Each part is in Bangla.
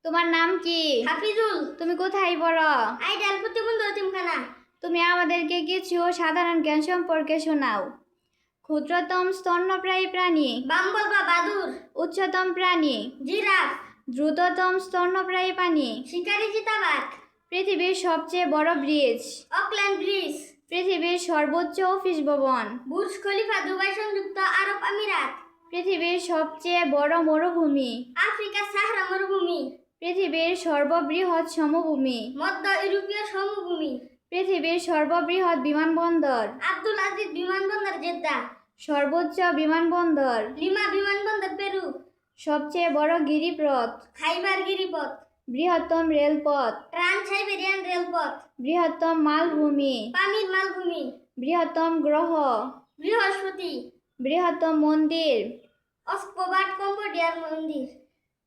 তোমার নাম কি? হাফিজুল। তুমি কোথায় পড়ো? আইডিয়াল প্রতিবন্ধী এতিমখানা। তুমি আমাদেরকে কিছু সাধারণ জ্ঞান সম্পর্কে শোনাও। ক্ষুদ্রতম স্তন্যপায়ী প্রাণী? বাম্বল বা বাদুর। উচ্চতম প্রাণী? জিরাফ। দ্রুততম স্তন্যপায়ী প্রাণী? শিকারি চিতাবাঘ। পৃথিবীর সবচেয়ে বড় ব্রিজ? Auckland bridge. পৃথিবীর সর্বোচ্চ অফিস ভবন? বুর্জ খলিফা, দুবাই সংযুক্ত আরব আমিরাত। পৃথিবীর সবচেয়ে বড় মরুভূমি? আফ্রিকা সাহারা মরুভূমি। পৃথিবীর সর্ববৃহৎ সমভূমি? মধ্য ইউরোপীয় সমভূমি। পৃথিবীর সর্ববৃহৎ বিমানবন্দর? আব্দুল আজিজ বিমানবন্দর জেদ্দা। সর্বোচ্চ বিমানবন্দর? লিমা বিমানবন্দর পেরু। সবচেয়ে বড় গিরিপথ? খাইবার গিরিপথ। বৃহত্তম রেলপথ? ট্রান্স সাইবেরিয়ান রেলপথ। বৃহত্তম মালভূমি? পামির মালভূমি। বৃহত্তম গ্রহ? বৃহস্পতি। বৃহত্তম মন্দির? অস্কোবাট কম্বোডিয়ার মন্দির।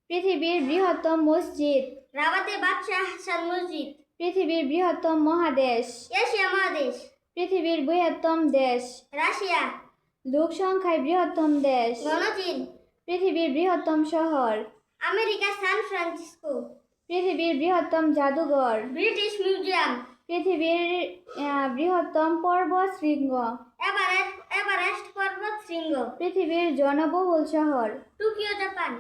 পৃথিবীর বৃহত্তম মসজিদ? রাবাতে বাদশাহ হাসান মসজিদ। পৃথিবীর বৃহত্তম মহাদেশ? এশিয়া মহাদেশ। পৃথিবীর বৃহত্তম দেশ? রাশিয়া। লোক সংখ্যায় বৃহত্তম দেশ? গণচীন। পৃথিবীর বৃহত্তম শহর? America San Francisco. পৃথিবীর বৃহত্তম জাদুঘর? British Museum. পৃথিবীর বৃহত্তম পর্বত শৃঙ্গ? এভারেস্ট পর্বত শৃঙ্গ। পৃথিবীর জনবহুল শহর? Tokyo Japan.